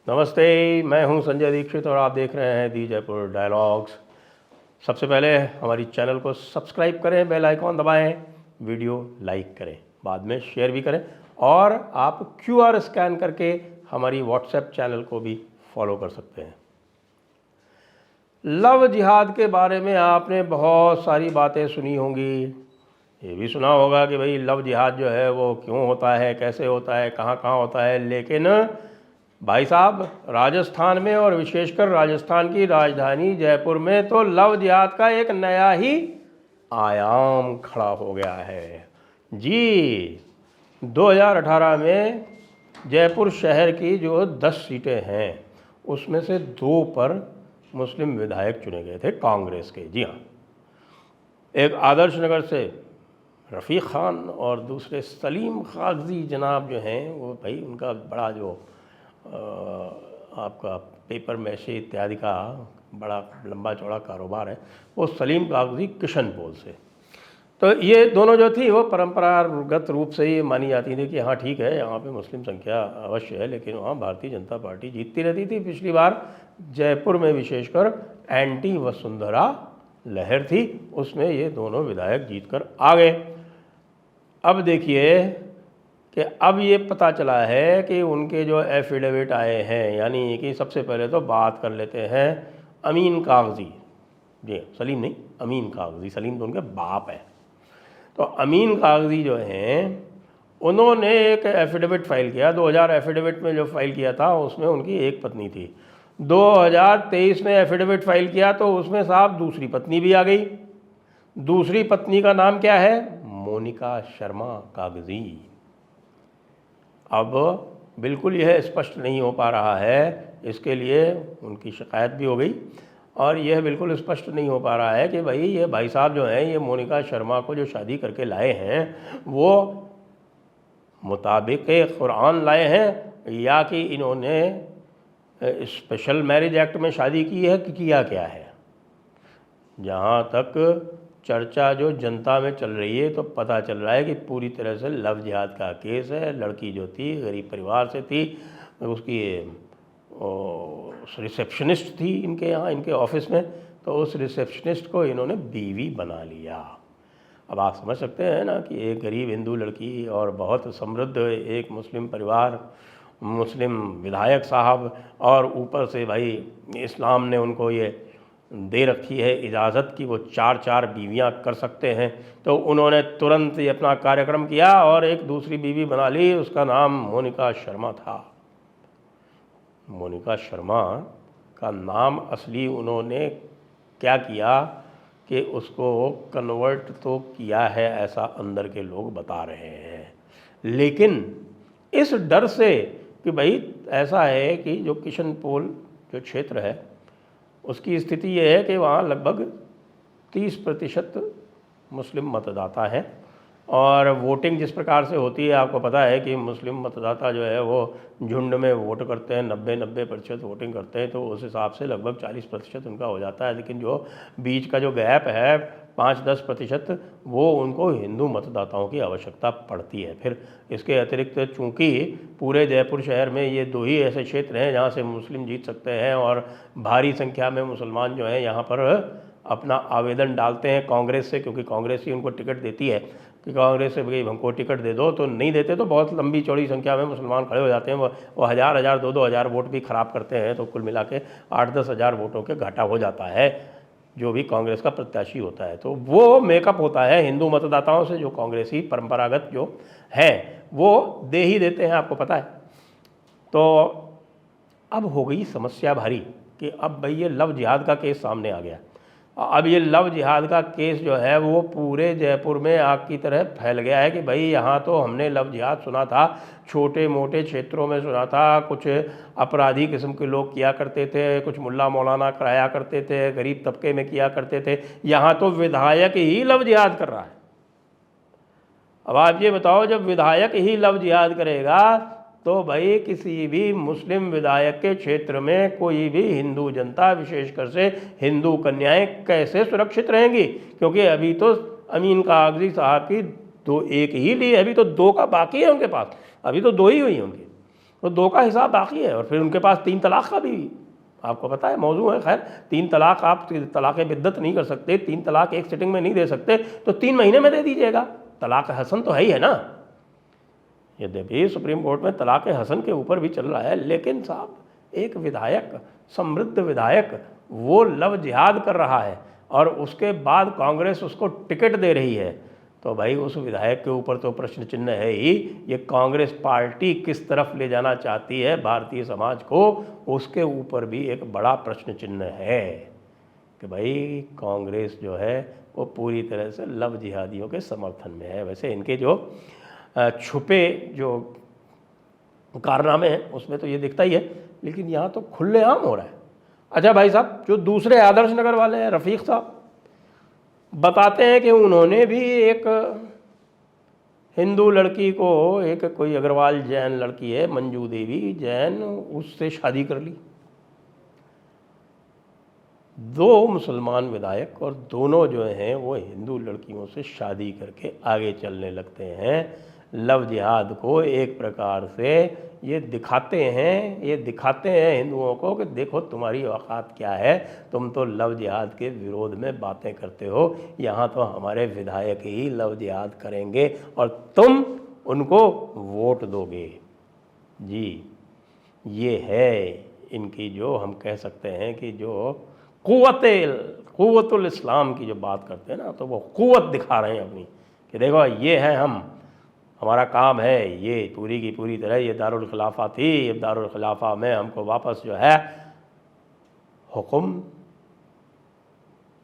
नमस्ते, मैं हूं संजय दीक्षित और आप देख रहे हैं दी जयपुर डायलॉग्स। सबसे पहले हमारी चैनल को सब्सक्राइब करें, बेल आइकॉन दबाएं, वीडियो लाइक करें, बाद में शेयर भी करें और आप QR स्कैन करके हमारी व्हाट्सएप चैनल को भी फॉलो कर सकते हैं। लव जिहाद के बारे में आपने बहुत सारी बातें सुनी होंगी। ये भी सुना होगा कि भाई लव जिहाद जो है वो क्यों होता है, कैसे होता है, कहाँ कहाँ होता है। लेकिन भाई साहब, राजस्थान में और विशेषकर राजस्थान की राजधानी जयपुर में तो लव जिहाद का एक नया ही आयाम खड़ा हो गया है जी। 2018 में जयपुर शहर की जो 10 सीटें हैं उसमें से 2 पर मुस्लिम विधायक चुने गए थे कांग्रेस के। जी हाँ, एक आदर्श नगर से रफ़ीक खान और दूसरे सलीम कागजी जनाब जो हैं वो भाई उनका बड़ा जो आपका पेपर मैशे इत्यादि का बड़ा लंबा चौड़ा कारोबार है, वो सलीम कागजी किशनपोल से। तो ये दोनों जो थी वो परंपरागत रूप से ये मानी जाती थी कि हाँ ठीक है, यहाँ पे मुस्लिम संख्या अवश्य है, लेकिन वहाँ भारतीय जनता पार्टी जीतती रहती थी। पिछली बार जयपुर में विशेषकर एंटी वसुंधरा लहर थी, उसमें ये दोनों विधायक जीतकर आ गए। अब देखिए कि अब ये पता चला है कि उनके जो एफिडेविट आए हैं, यानी कि सबसे पहले तो बात कर लेते हैं अमीन कागजी। जी, सलीम नहीं, अमीन कागजी। सलीम तो उनके बाप है। तो अमीन कागजी जो हैं उन्होंने एक एफिडेविट फाइल किया। 2000 एफिडेविट में जो फाइल किया था उसमें उनकी एक पत्नी थी। 2023 में एफिडेविट फाइल किया तो उसमें साहब दूसरी पत्नी भी आ गई। दूसरी पत्नी का नाम क्या है? मोनिका शर्मा कागजी। अब बिल्कुल यह स्पष्ट नहीं हो पा रहा है, इसके लिए उनकी शिकायत भी हो गई और यह बिल्कुल स्पष्ट नहीं हो पा रहा है कि भाई ये भाई साहब जो हैं ये मोनिका शर्मा को जो शादी करके लाए हैं वो मुताबिक कुरान लाए हैं या कि इन्होंने स्पेशल मैरिज एक्ट में शादी की है कि किया क्या है। जहाँ तक चर्चा जो जनता में चल रही है तो पता चल रहा है कि पूरी तरह से लव जिहाद का केस है। लड़की जो थी गरीब परिवार से थी, उसकी रिसेप्शनिस्ट थी इनके यहाँ, इनके ऑफिस में, तो उस रिसेप्शनिस्ट को इन्होंने बीवी बना लिया। अब आप समझ सकते हैं ना कि एक गरीब हिंदू लड़की और बहुत समृद्ध एक मुस्लिम परिवार, मुस्लिम विधायक साहब, और ऊपर से भाई इस्लाम ने उनको ये दे रखी है इजाज़त कि वो 4-4 बीवियां कर सकते हैं। तो उन्होंने तुरंत ये अपना कार्यक्रम किया और एक दूसरी बीवी बना ली। उसका नाम मोनिका शर्मा था। मोनिका शर्मा का नाम असली उन्होंने क्या किया कि उसको कन्वर्ट तो किया है, ऐसा अंदर के लोग बता रहे हैं। लेकिन इस डर से कि भाई ऐसा है कि जो किशनपोल जो क्षेत्र है उसकी स्थिति ये है कि वहाँ लगभग 30% मुस्लिम मतदाता हैं और वोटिंग जिस प्रकार से होती है आपको पता है कि मुस्लिम मतदाता जो है वो झुंड में वोट करते हैं, 90% वोटिंग करते हैं, तो उस हिसाब से लगभग 40% उनका हो जाता है। लेकिन जो बीच का जो गैप है 5-10%, वो उनको हिंदू मतदाताओं की आवश्यकता पड़ती है। फिर इसके अतिरिक्त चूँकि पूरे जयपुर शहर में ये 2 ही ऐसे क्षेत्र हैं जहाँ से मुस्लिम जीत सकते हैं और भारी संख्या में मुसलमान जो हैं यहाँ पर अपना आवेदन डालते हैं कांग्रेस से, क्योंकि कांग्रेस ही उनको टिकट देती है कि कांग्रेस से भाई हमको टिकट दे दो, तो नहीं देते तो बहुत लंबी चौड़ी संख्या में मुसलमान खड़े हो जाते हैं। वो 1000 2-2 हज़ार वोट भी ख़राब करते हैं, तो कुल मिला के 8-10 हज़ार वोटों के घाटा हो जाता है जो भी कांग्रेस का प्रत्याशी होता है। तो वो मेकअप होता है हिंदू मतदाताओं से, जो कांग्रेसी परंपरागत जो हैं वो दे ही देते हैं, आपको पता है। तो अब हो गई समस्या भारी कि अब भाई ये लव जिहाद का केस सामने आ गया। अब ये लव जिहाद का केस जो है वो पूरे जयपुर में आग की तरह फैल गया है कि भाई यहाँ तो हमने लव जिहाद सुना था, छोटे मोटे क्षेत्रों में सुना था, कुछ अपराधी किस्म के लोग किया करते थे, कुछ मुल्ला मौलाना कराया करते थे, गरीब तबके में किया करते थे। यहाँ तो विधायक ही लव जिहाद कर रहा है। अब आप ये बताओ, जब विधायक ही लव जिहाद करेगा तो भाई किसी भी मुस्लिम विधायक के क्षेत्र में कोई भी हिंदू जनता, विशेषकर से हिंदू कन्याएं कैसे सुरक्षित रहेंगी? क्योंकि अभी तो अमीन कागजी साहब की एक ही ली, अभी तो 2 का बाकी है उनके पास, अभी तो 2 ही हुई होंगी। तो 2 का हिसाब बाकी है। और फिर उनके पास 3 तलाक का भी आपको पता है मौजू है। खैर 3 तलाक आप तलाक़ बिद्दत नहीं कर सकते, 3 तलाक एक सिटिंग में नहीं दे सकते, तो 3 महीने में दे दीजिएगा। तलाक हसन तो है ही है ना। यद्यपि सुप्रीम कोर्ट में तलाक हसन के ऊपर भी चल रहा है, लेकिन साहब एक विधायक, समृद्ध विधायक, वो लव जिहाद कर रहा है और उसके बाद कांग्रेस उसको टिकट दे रही है, तो भाई उस विधायक के ऊपर तो प्रश्न चिन्ह है ही। ये कांग्रेस पार्टी किस तरफ ले जाना चाहती है भारतीय समाज को, उसके ऊपर भी एक बड़ा प्रश्न चिन्ह है कि भाई कांग्रेस जो है वो पूरी तरह से लव जिहादियों के समर्थन में है। वैसे इनके जो छुपे जो कारनामे हैं उसमें तो ये दिखता ही है, लेकिन यहाँ तो खुलेआम हो रहा है। अच्छा भाई साहब, जो दूसरे आदर्श नगर वाले हैं रफ़ीक साहब, बताते हैं कि उन्होंने भी एक हिंदू लड़की को, एक कोई अग्रवाल जैन लड़की है मंजू देवी जैन, उससे शादी कर ली। 2 मुसलमान विधायक और दोनों जो हैं वो हिंदू लड़कियों से शादी करके आगे चलने लगते हैं। लव जिहाद को एक प्रकार से ये दिखाते हैं हिंदुओं को कि देखो तुम्हारी औकात क्या है, तुम तो लव जिहाद के विरोध में बातें करते हो, यहाँ तो हमारे विधायक ही लव जिहाद करेंगे और तुम उनको वोट दोगे। जी, ये है इनकी जो हम कह सकते हैं कि जो कुव्वतुल इस्लाम की जो बात करते हैं ना, तो वो कुव्वत दिखा रहे हैं अपनी कि देखो ये है हमारा काम है, ये पूरी की पूरी तरह ये दारुल खिलाफा थी, ये दारुल खिलाफा में हमको वापस जो है हुक्म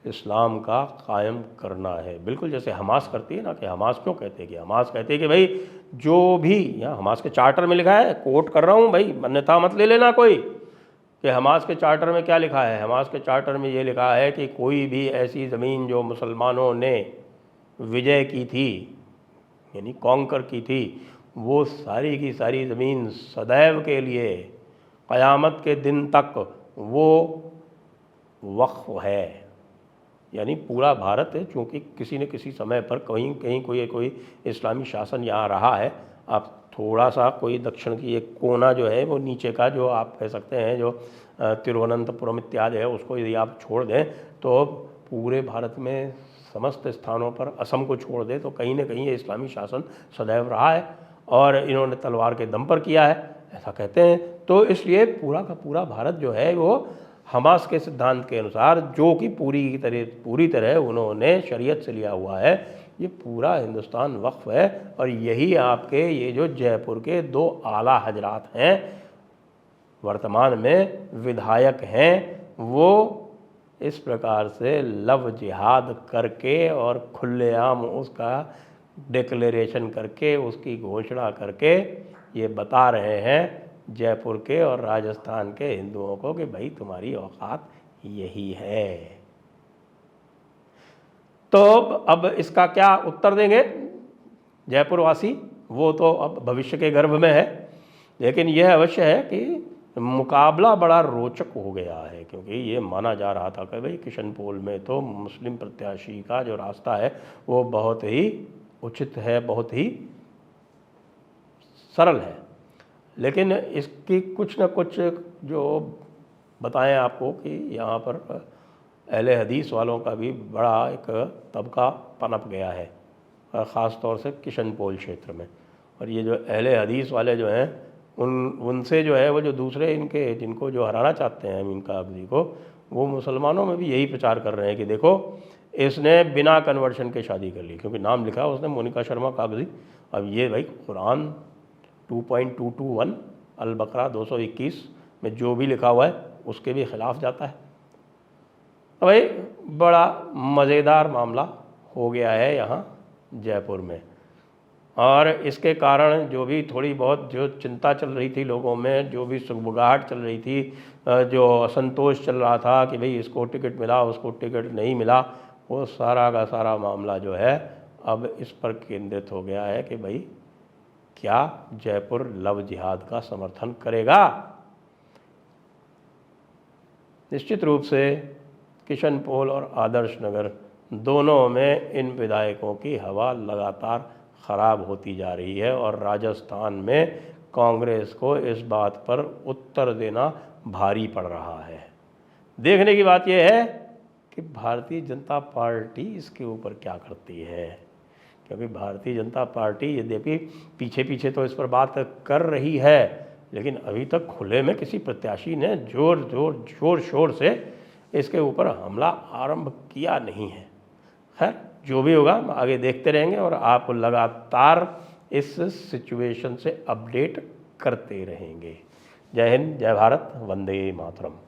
इस्लाम का कायम करना है। बिल्कुल जैसे हमास करती है ना, कि हमास क्यों कहते हैं, कि हमास कहते हैं कि भाई जो भी, यहाँ हमास के चार्टर में लिखा है, कोट कर रहा हूँ भाई, अन्यथा मत ले लेना कोई, कि हमास के चार्टर में क्या लिखा है। हमास के चार्टर में ये लिखा है कि कोई भी ऐसी ज़मीन जो मुसलमानों ने विजय की थी, यानी कॉन्कर की थी, वो सारी की सारी ज़मीन सदैव के लिए क़यामत के दिन तक वो वक्फ है। यानी पूरा भारत है, चूँकि किसी न किसी समय पर कहीं कहीं कोई इस्लामी शासन यहाँ रहा है। आप थोड़ा सा कोई दक्षिण की एक कोना जो है वो नीचे का जो आप कह सकते हैं जो तिरुवनंतपुरम इत्यादि है, उसको यदि आप छोड़ दें तो पूरे भारत में समस्त स्थानों पर, असम को छोड़ दें तो कहीं ना कहीं ये इस्लामी शासन सदैव रहा है और इन्होंने तलवार के दम पर किया है, ऐसा कहते हैं। तो इसलिए पूरा का पूरा भारत जो है वो हमास के सिद्धांत के अनुसार, जो कि पूरी तरह उन्होंने शरीयत से लिया हुआ है, ये पूरा हिंदुस्तान वक्फ है। और यही आपके ये जो जयपुर के 2 आला हजरात हैं, वर्तमान में विधायक हैं, वो इस प्रकार से लव जिहाद करके और खुलेआम उसका डिक्लेरेशन करके, उसकी घोषणा करके ये बता रहे हैं जयपुर के और राजस्थान के हिंदुओं को कि भाई तुम्हारी औकात यही है। तो अब इसका क्या उत्तर देंगे जयपुर वासी, वो तो अब भविष्य के गर्भ में है, लेकिन यह अवश्य है कि मुकाबला बड़ा रोचक हो गया है, क्योंकि ये माना जा रहा था कि भाई किशनपोल में तो मुस्लिम प्रत्याशी का जो रास्ता है वो बहुत ही उचित है, बहुत ही सरल है, लेकिन इसकी कुछ न कुछ जो बताएं आपको कि यहाँ पर अहले हदीस वालों का भी बड़ा एक तबका पनप गया है, ख़ास तौर से किशनपोल क्षेत्र में। और ये जो अहले हदीस वाले जो हैं उनसे जो है वो जो दूसरे इनके जिनको जो हराना चाहते हैं अमीन कागज़ी को, वो मुसलमानों में भी यही प्रचार कर रहे हैं कि देखो इसने बिना कन्वर्शन के शादी कर ली, क्योंकि नाम लिखा उसने मोनिका शर्मा कागज़ी। अब ये भाई कुरान 2.221 अल बकरा 221 में जो भी लिखा हुआ है उसके भी ख़िलाफ़ जाता है। तो भाई बड़ा मज़ेदार मामला हो गया है यहाँ जयपुर में, और इसके कारण जो भी थोड़ी बहुत जो चिंता चल रही थी लोगों में, जो भी सुगबुगाहट चल रही थी, जो असंतोष चल रहा था कि भाई इसको टिकट मिला उसको टिकट नहीं मिला, वो सारा का सारा मामला जो है अब इस पर केंद्रित हो गया है कि भाई क्या जयपुर लव जिहाद का समर्थन करेगा। निश्चित रूप से किशनपोल और आदर्श नगर दोनों में इन विधायकों की हवा लगातार ख़राब होती जा रही है, और राजस्थान में कांग्रेस को इस बात पर उत्तर देना भारी पड़ रहा है। देखने की बात यह है कि भारतीय जनता पार्टी इसके ऊपर क्या करती है, क्योंकि भारतीय जनता पार्टी यद्यपि पीछे पीछे तो इस पर बात कर रही है, लेकिन अभी तक खुले में किसी प्रत्याशी ने जोर शोर से इसके ऊपर हमला आरंभ किया नहीं है। खैर, जो भी होगा आगे देखते रहेंगे और आपको लगातार इस सिचुएशन से अपडेट करते रहेंगे। जय हिंद, जय भारत, वंदे मातरम।